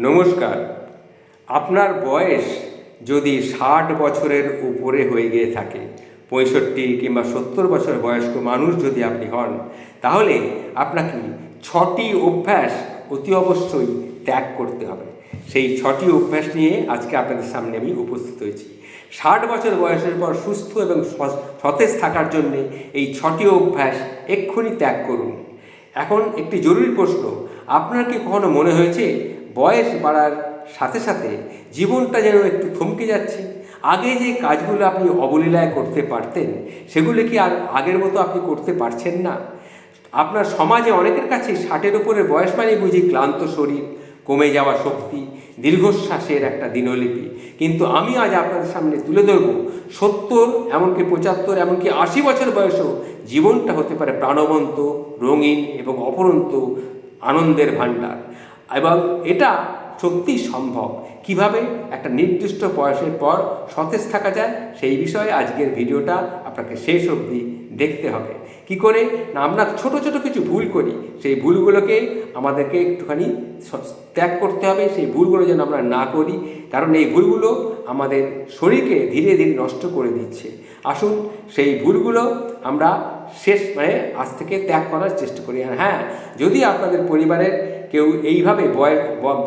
নমস্কার। আপনার বয়স যদি 60 বছরের উপরে হয়ে গিয়ে থাকে, 65 কিংবা 70 বছর বয়স্ক মানুষ যদি আপনি হন, তাহলে আপনাকে 6টি অভ্যাস অতি অবশ্যই ত্যাগ করতে হবে। সেই 6টি অভ্যাস নিয়ে আজকে আপনাদের সামনে আমি উপস্থিত হয়েছি। 60 বছর বয়সের পর সুস্থ এবং সতেজ থাকার জন্যে এই 6টি অভ্যাস এক্ষুনি ত্যাগ করুন। এখন একটি জরুরি প্রশ্ন, আপনার কি কখনো মনে হয়েছে বয়স বাড়ার সাথে সাথে জীবনটা যেন একটু থমকে যাচ্ছে? আগে যে কাজগুলো আপনি অবলীলায় করতে পারতেন, সেগুলো কি আর আগের মতো আপনি করতে পারছেন না? আপনার সমাজে অনেকের কাছে 60-এর উপরে বয়স মানে বুঝি ক্লান্ত শরীর, কমে যাওয়া শক্তি, দীর্ঘশ্বাসের একটা দিনলিপি। কিন্তু আমি আজ আপনাদের সামনে তুলে ধরব 70, এমনকি 75, এমনকি 80 বছর বয়সেও জীবনটা হতে পারে প্রাণবন্ত, রঙিন এবং অপরন্ত আনন্দের ভাণ্ডার। এবং এটা সত্যিই সম্ভব। কিভাবে একটা নির্দিষ্ট বয়সের পর সতেজ থাকা যায়, সেই বিষয়ে আজকের ভিডিওটা আপনাকে শেষ অবধি দেখতে হবে। কি করে না, আমরা ছোট ছোট কিছু ভুল করি, সেই ভুলগুলোকে আমাদেরকে একটুখানি ত্যাগ করতে হবে। সেই ভুলগুলো যেন আমরা না করি, কারণ এই ভুলগুলো আমাদের শরীরকে ধীরে ধীরে নষ্ট করে দিচ্ছে। আসুন সেই ভুলগুলো আমরা আজ থেকে ত্যাগ করার চেষ্টা করি। আর হ্যাঁ, যদি আপনাদের পরিবারের কেউ এইভাবে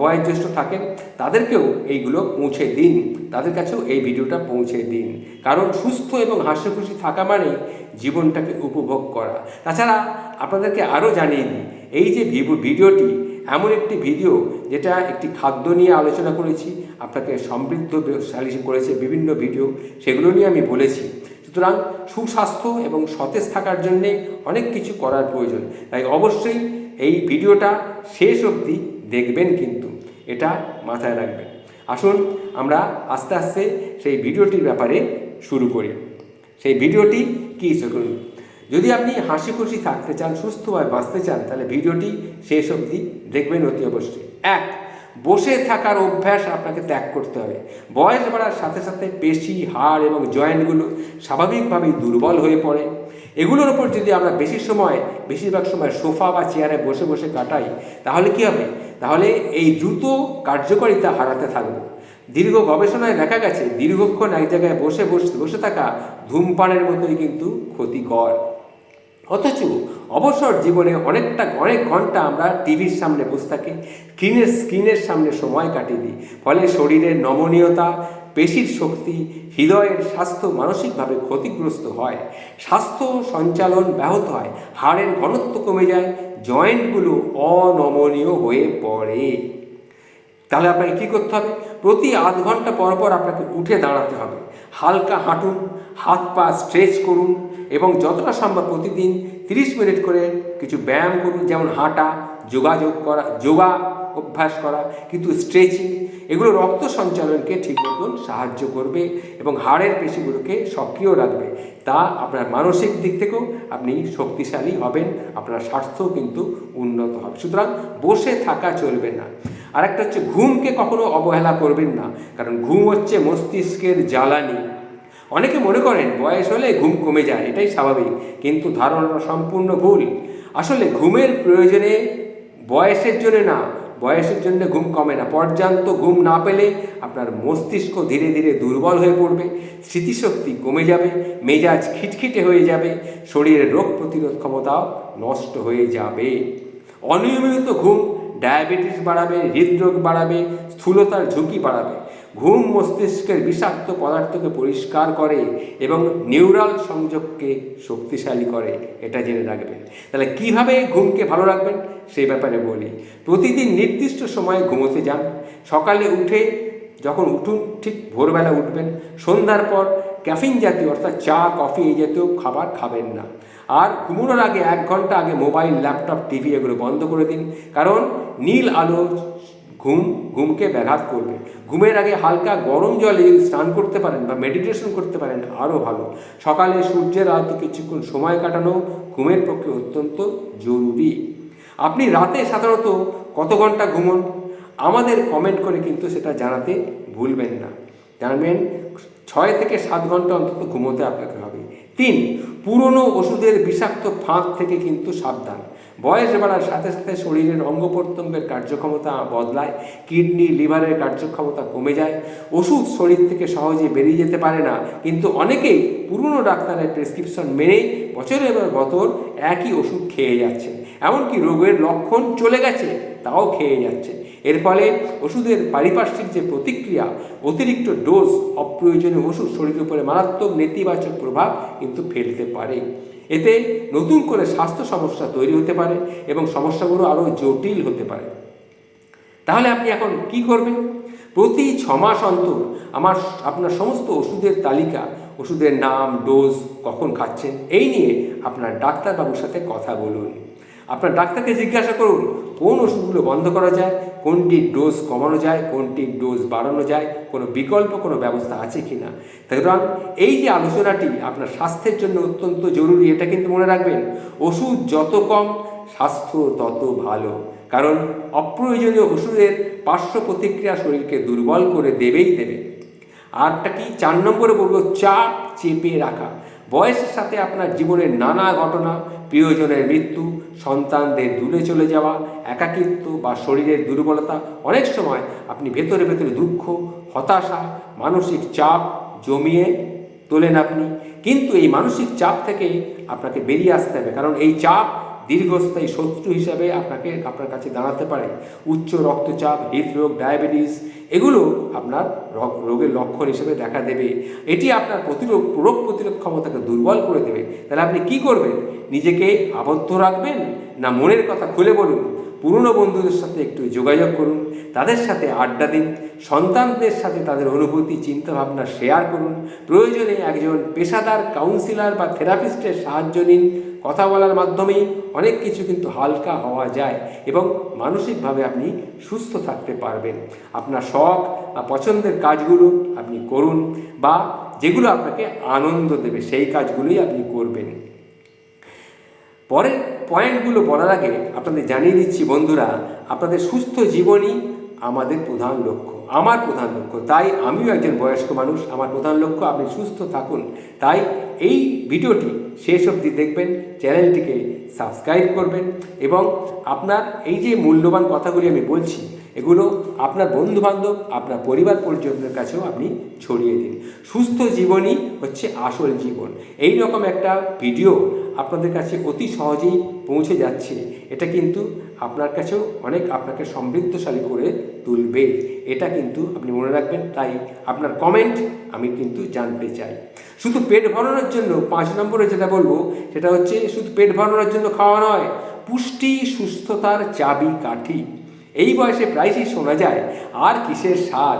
বয়োজ্যেষ্ঠ থাকেন, তাদেরকেও এইগুলো পৌঁছে দিন, তাদের কাছেও এই ভিডিওটা পৌঁছে দিন। কারণ সুস্থ এবং হাস্যখুশি থাকা মানেই জীবনটাকে উপভোগ করা। তাছাড়া আপনাদেরকে আরও জানিয়ে দিই, এই যে ভিডিওটি এমন একটি ভিডিও যেটা একটি খাদ্য নিয়ে আলোচনা করেছি, আপনাকে সমৃদ্ধশালী করেছে বিভিন্ন ভিডিও, সেগুলো নিয়ে আমি বলেছি। সুতরাং সুস্বাস্থ্য এবং সতেজ থাকার জন্যে অনেক কিছু করার প্রয়োজন। তাই অবশ্যই এই ভিডিওটা শেষ অবধি দেখবেন, কিন্তু এটা মাথায় রাখবেন। আসুন আমরা আস্তে আস্তে সেই ভিডিওটির ব্যাপারে শুরু করি। সেই ভিডিওটি কী করুন, যদি আপনি হাসি খুশি থাকতে চান, সুস্থভাবে বাঁচতে চান, তাহলে ভিডিওটি শেষ অবধি দেখবেন অতি অবশ্যই। 1, বসে থাকার অভ্যাস আপনাকে ত্যাগ করতে হবে। বয়স বাড়ার সাথে সাথে পেশি, হাড় এবং জয়েন্টগুলো স্বাভাবিকভাবেই দুর্বল হয়ে পড়ে। এগুলোর ওপর যদি আমরা বেশিরভাগ সময় সোফা বা চেয়ারে বসে বসে কাটাই, তাহলে কী হবে? তাহলে এই দ্রুত কার্যকারিতা হারাতে থাকবে। দীর্ঘ গবেষণায় দেখা গেছে, দীর্ঘক্ষণ এক জায়গায় বসে থাকা ধূমপানের মতোই কিন্তু ক্ষতিকর। অথচ অবসর জীবনে অনেক ঘন্টা আমরা টিভির সামনে বসে থাকি, স্ক্রিনের সামনে সময় কাটিয়ে দিই। ফলে শরীরের নমনীয়তা, পেশির শক্তি, হৃদয়ের স্বাস্থ্য মানসিকভাবে ক্ষতিগ্রস্ত হয়। স্বাস্থ্য সঞ্চালন ব্যাহত হয়, হাড়ের ঘনত্ব কমে যায়, জয়েন্টগুলো অনমনীয় হয়ে পড়ে। তাহলে আপনাকে কী করতে হবে? প্রতি আধ ঘন্টা পর পর আপনাকে উঠে দাঁড়াতে হবে, হালকা হাঁটুন, হাত পা স্ট্রেচ করুন এবং যতটা সম্ভব প্রতিদিন 30 মিনিট করে কিছু ব্যায়াম করুন, যেমন হাঁটা, যোগা অভ্যাস করা, কিন্তু স্ট্রেচিং, এগুলো রক্ত সঞ্চালনকে ঠিক মতন সাহায্য করবে এবং হাড়ের পেশিগুলোকে সক্রিয় রাখবে। তা আপনার মানসিক দিক থেকেও আপনি শক্তিশালী হবেন, আপনার স্বাস্থ্যও কিন্তু উন্নত হবে। সুতরাং বসে থাকা চলবে না। আর একটা হচ্ছে, ঘুমকে কখনো অবহেলা করবেন না, কারণ ঘুম হচ্ছে মস্তিষ্কের জ্বালানি। অনেকে মনে করেন বয়স হলে ঘুম কমে যায়, এটাই স্বাভাবিক, কিন্তু ধারণা সম্পূর্ণ ভুল। আসলে ঘুমের প্রয়োজনে বয়সের জন্য না, বয়সের জন্য ঘুম কমে না। পর্যাপ্ত ঘুম না পেলে আপনার মস্তিষ্ক ধীরে ধীরে দুর্বল হয়ে পড়বে, স্মৃতিশক্তি কমে যাবে, মেজাজ খিটখিটে হয়ে যাবে, শরীরের রোগ প্রতিরোধ ক্ষমতাও নষ্ট হয়ে যাবে। অনিয়মিত ঘুম ডায়াবেটিস বাড়াবে, হৃদরোগ বাড়াবে, স্থূলতার ঝুঁকি বাড়াবে। ঘুম মস্তিষ্কের বিষাক্ত পদার্থকে পরিষ্কার করে এবং নিউরাল সংযোগকে শক্তিশালী করে, এটা জেনে রাখবেন। তাহলে কিভাবে ঘুমকে ভালো রাখবেন সেই ব্যাপারে বলি। প্রতিদিন নির্দিষ্ট সময়ে ঘুমোতে যান। সকালে যখন উঠুন, ঠিক ভোরবেলা উঠবেন। সন্ধ্যার পর ক্যাফিন জাতীয়, অর্থাৎ চা, কফি এই জাতীয় খাবার খাবেন না। আর ঘুমানোর আগে 1 ঘন্টা আগে মোবাইল, ল্যাপটপ, টিভি এগুলো বন্ধ করে দিন, কারণ নীল আলো ঘুমকে ব্যাঘাত করবে। ঘুমের আগে হালকা গরম জলে যদি স্নান করতে পারেন বা মেডিটেশন করতে পারেন আরও ভালো। সকালে সূর্যের আলোতে কিছুক্ষণ সময় কাটানো ঘুমের পক্ষে অত্যন্ত জরুরি। আপনি রাতে সাধারণত কত ঘন্টা ঘুমন? আমাদের কমেন্ট করে কিন্তু সেটা জানাতে ভুলবেন না। জানবেন 6 থেকে 7 ঘন্টা অন্তত ঘুমোতে আপনাকে হবে। 3, পুরনো ওষুধের বিষাক্ত ফাঁদ থেকে কিন্তু সাবধান। বয়স বাড়ার সাথে সাথে শরীরের অঙ্গ প্রত্যঙ্গের কার্যক্ষমতা বদলায়, কিডনি লিভারের কার্যক্ষমতা কমে যায়। ওষুধ শরীর থেকে সহজে বেরিয়ে যেতে পারে না, কিন্তু অনেকেই পুরনো ডাক্তারের প্রেসক্রিপশন মেনে বছরের পর বছর একই ওষুধ খেয়ে যাচ্ছে, এমনকি রোগের লক্ষণ চলে গেছে তাও খেয়ে যাচ্ছে। এর ফলে ওষুধের পারিপার্শ্বিক যে প্রতিক্রিয়া, অতিরিক্ত ডোজ, অপ্রয়োজনীয় ওষুধ শরীরের উপরে মারাত্মক নেতিবাচক প্রভাব কিন্তু ফেলতে পারে। এতে নতুন করে স্বাস্থ্য সমস্যা তৈরি হতে পারে এবং সমস্যাগুলো আরও জটিল হতে পারে। তাহলে আপনি এখন কি করবেন? প্রতি 6 মাস অন্তর আপনার সমস্ত ওষুধের তালিকা, ওষুধের নাম, ডোজ, কখন খাচ্ছেন, এই নিয়ে আপনার ডাক্তারবাবুর সাথে কথা বলুন। আপনার ডাক্তারকে জিজ্ঞাসা করুন কোন ওষুধগুলো বন্ধ করা যায়, কোনটির ডোজ কমানো যায়, কোনটির ডোজ বাড়ানো যায়, কোনো বিকল্প কোনো ব্যবস্থা আছে কি না। কারণ এই যে আলোচনাটি আপনার স্বাস্থ্যের জন্য অত্যন্ত জরুরি, এটা কিন্তু মনে রাখবেন। ওষুধ যত কম, স্বাস্থ্য তত ভালো। কারণ অপ্রয়োজনীয় ওষুধের পার্শ্ব প্রতিক্রিয়া শরীরকে দুর্বল করে দেবেই দেবে। আরটা কি, 4 নম্বরে বলবো, চাপ চেপে রাখা। বয়সের সাথে আপনার জীবনের নানা ঘটনা, প্রিয়জনের মৃত্যু, সন্তানদের দূরে চলে যাওয়া, একাকিত্ব বা শরীরের দুর্বলতা, অনেক সময় আপনি ভেতরে ভেতরে দুঃখ, হতাশা, মানসিক চাপ জমিয়ে তোলেন আপনি। কিন্তু এই মানসিক চাপ থেকে আপনাকে বেরিয়ে আসতে হবে, কারণ এই চাপ দীর্ঘস্থায়ী শত্রু হিসাবে আপনার কাছে দাঁড়াতে পারে। উচ্চ রক্তচাপ, হৃদরোগ, ডায়াবেটিস, এগুলো আপনার রোগের লক্ষণ হিসেবে দেখা দেবে। এটি আপনার রোগ প্রতিরোধ ক্ষমতাকে দুর্বল করে দেবে। তাহলে আপনি কি করবেন? নিজেকে আবদ্ধ রাখবেন না মনের কথা খুলে বলুন? পুরনো বন্ধুদের সাথে একটু যোগাযোগ করুন, তাদের সাথে আড্ডা দিন, সন্তানদের সাথে তাদের অনুভূতি চিন্তাভাবনা শেয়ার করুন। প্রয়োজনে একজন পেশাদার কাউন্সিলর বা থেরাপিস্টের সাহায্য নিন। কথা বলার মাধ্যমেই অনেক কিছু কিন্তু হালকা হওয়া যায় এবং মানসিকভাবে আপনি সুস্থ থাকতে পারবেন। আপনার শখ বা পছন্দের কাজগুলো আপনি করুন, বা যেগুলো আপনাকে আনন্দ দেবে সেই কাজগুলোই আপনি করবেন। পরের পয়েন্টগুলো বলার আগে আপনাদের জানিয়ে দিচ্ছি বন্ধুরা, আপনাদের সুস্থ জীবনই আমাদের প্রধান লক্ষ্য, আমার প্রধান লক্ষ্য। তাই আমিও একজন বয়স্ক মানুষ, আমার প্রধান লক্ষ্য আপনি সুস্থ থাকুন। তাই এই ভিডিওটি শেষ অবধি দেখবেন, চ্যানেলটিকে সাবস্ক্রাইব করবেন এবং আপনার এই যে মূল্যবান কথাগুলি আমি বলছি, এগুলো আপনার বন্ধুবান্ধব, আপনার পরিবার পরিজনদের কাছেও আপনি ছড়িয়ে দিন। সুস্থ জীবনই হচ্ছে আসল জীবন। এই রকম একটা ভিডিও আপনাদের কাছে অতি সহজেই পৌঁছে যাচ্ছে, এটা কিন্তু আপনার কাছেও আপনাকে সমৃদ্ধশালী করে তুলবে। এটা কিন্তু আপনি মনে রাখবেন। তাই আপনার কমেন্ট আমি কিন্তু জানতে চাই। শুধু পেট ভরানোর জন্য 5 নম্বরে যেটা বলবো সেটা হচ্ছে, শুধু পেট ভরানোর জন্য খাওয়া নয়, পুষ্টি সুস্থতার চাবি কাঠি। এই বয়সে প্রায়শই শোনা যায়, আর কিসের স্বাদ,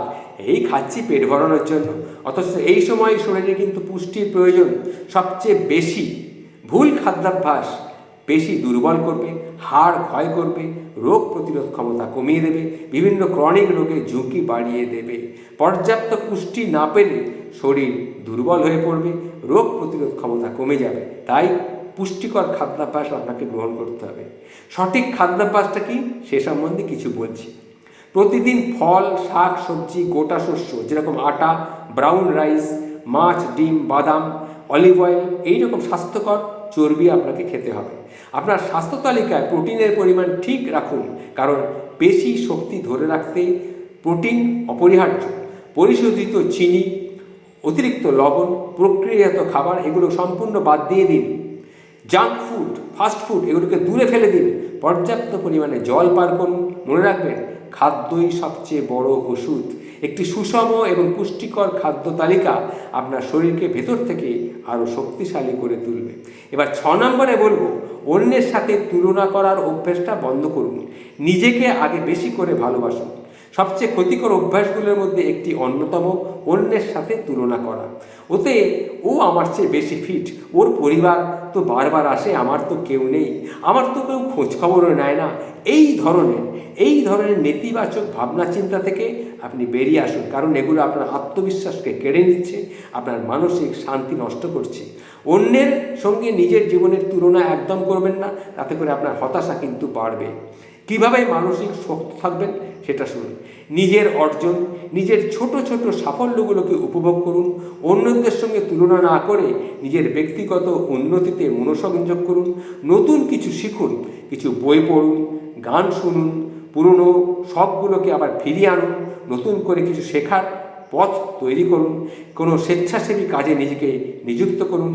এই খাচ্ছি পেট ভরানোর জন্য। অথচ এই সময় শরীরে কিন্তু পুষ্টির প্রয়োজন সবচেয়ে বেশি। ভুল খাদ্যাভ্যাস পেশি দুর্বল করবে, হাড় ক্ষয় করবে, রোগ প্রতিরোধ ক্ষমতা কমিয়ে দেবে, বিভিন্ন ক্রনিক রোগের ঝুঁকি বাড়িয়ে দেবে। পর্যাপ্ত পুষ্টি না পেলে শরীর দুর্বল হয়ে পড়বে, রোগ প্রতিরোধ ক্ষমতা কমে যাবে। তাই পুষ্টিকর খাদ্যাভ্যাস আপনাকে গ্রহণ করতে হবে। সঠিক খাদ্যাভ্যাসটা কি সে সম্বন্ধে কিছু বলছি। প্রতিদিন ফল, শাক, সবজি, গোটা শস্য যেরকম আটা, ব্রাউন রাইস, মাছ, ডিম, বাদাম, অলিভ অয়েল, এইরকম স্বাস্থ্যকর চর্বি আপনাকে খেতে হবে। আপনার স্বাস্থ্য তালিকায় প্রোটিনের পরিমাণ ঠিক রাখুন, কারণ পেশি শক্তি ধরে রাখতে প্রোটিন অপরিহার্য। পরিশোধিত চিনি, অতিরিক্ত লবণ, প্রক্রিয়াজাত খাবার এগুলো সম্পূর্ণ বাদ দিয়ে দিন। জাঙ্ক ফুড, ফাস্ট ফুড এগুলোকে দূরে ফেলে দিন। পর্যাপ্ত পরিমাণে জল পান করুন। মনে রাখবেন, খাদ্যই সবচেয়ে বড় ওষুধ। একটি সুষম এবং পুষ্টিকর খাদ্য তালিকা আপনার শরীরকে ভেতর থেকে আরও শক্তিশালী করে তুলবে। এবার 6 নম্বরে বলবো, অন্যের সাথে তুলনা করার অভ্যেসটা বন্ধ করুন। নিজেকে আগে বেশি করে ভালোবাসুন। সবচেয়ে ক্ষতিকর অভ্যাসগুলোর মধ্যে একটি অন্যতম অন্যের সাথে তুলনা করা। ওতে ও আমার চেয়ে বেশি ফিট, ওর পরিবার তো বারবার আসে, আমার তো কেউ নেই, আমার তো কেউ খোঁজখবরও নেয় না। এই ধরনের নেতিবাচক ভাবনা চিন্তা থেকে আপনি বেরিয়ে আসুন, কারণ এগুলো আপনার আত্মবিশ্বাসকে কেড়ে নিচ্ছে, আপনার মানসিক শান্তি নষ্ট করছে। অন্যের সঙ্গে নিজের জীবনের তুলনা একদম করবেন না, তাতে করে আপনার হতাশা কিন্তু বাড়বে। কীভাবে মানসিক শক্ত থাকবেন সেটা শুনুন। নিজের অর্জন, নিজের ছোট ছোট সাফল্যগুলোকে উপভোগ করুন। অন্যদের সঙ্গে তুলনা না করে নিজের ব্যক্তিগত উন্নতিতে মনোসংযোগ করুন। নতুন কিছু শিখুন, কিছু বই পড়ুন, গান শুনুন, পুরনো শখগুলোকে আবার ফিরিয়ে আনুন, নতুন করে কিছু শেখার পথ তৈরি করুন, কোনো স্বেচ্ছাসেবী কাজে নিজেকে নিযুক্ত করুন।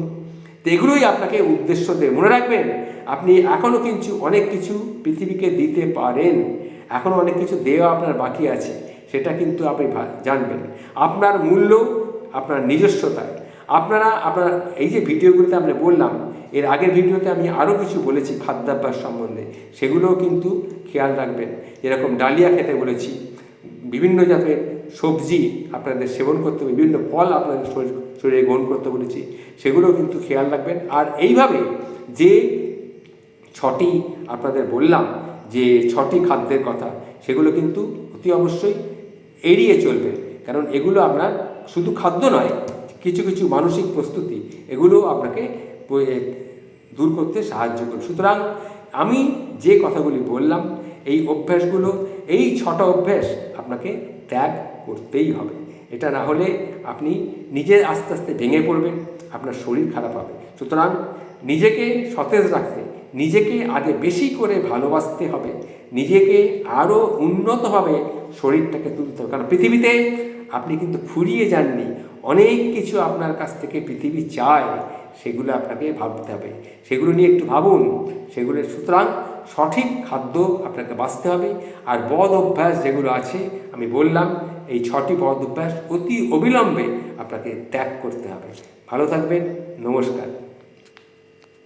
তো এগুলোই আপনাকে উদ্দেশ্য দেয়। মনে রাখবেন, আপনি এখনও কিন্তু অনেক কিছু পৃথিবীকে দিতে পারেন, এখনও অনেক কিছু দেওয়া আপনার বাকি আছে, সেটা কিন্তু আপনি জানবেন। আপনার মূল্য আপনার নিজস্বতায়। আপনার এই যে ভিডিওগুলোতে আমরা বললাম, এর আগের ভিডিওতে আমি আরও কিছু বলেছি খাদ্যাভ্যাস সম্বন্ধে, সেগুলোও কিন্তু খেয়াল রাখবেন। যেরকম ডালিয়া খেতে বলেছি, বিভিন্ন জাতের সবজি আপনাদের সেবন করতে, বিভিন্ন ফল আপনাদের শরীরে গ্রহণ করতে বলেছি, সেগুলোও কিন্তু খেয়াল রাখবেন। আর এইভাবে যে 6টি আপনাদের বললাম, যে 6টি খাদ্যের কথা, সেগুলো কিন্তু অতি অবশ্যই এড়িয়ে চলবে, কারণ এগুলো আপনার শুধু খাদ্য নয়, কিছু কিছু মানসিক প্রস্তুতি, এগুলো আপনাকে দূর করতে সাহায্য করবে। সুতরাং আমি যে কথাগুলি বললাম, এই অভ্যাসগুলো, এই 6টা অভ্যাস আপনাকে ত্যাগ করতেই হবে। এটা না হলে আপনি নিজে আস্তে আস্তে ভেঙে পড়বেন, আপনার শরীর খারাপ হবে। সুতরাং নিজেকে সতেজ রাখতে, নিজেকে আগে বেশি করে ভালোবাসতে হবে, নিজেকে আরও উন্নতভাবে শরীরটাকে তুলতে হবে। কারণ পৃথিবীতে আপনি কিন্তু ফুরিয়ে যাননি, অনেক কিছু আপনার কাছ থেকে পৃথিবী চায়, সেগুলো আপনাকে ভাবতে হবে, সেগুলো নিয়ে একটু ভাবুন সেগুলো। সুতরাং সঠিক খাদ্য আপনাকে বাঁচতে হবে। আর বদ অভ্যাস যেগুলো আছে, আমি বললাম এই 6টি বদ অভ্যাস অতি অবিলম্বে আপনাকে ত্যাগ করতে হবে। ভালো থাকবেন, নমস্কার।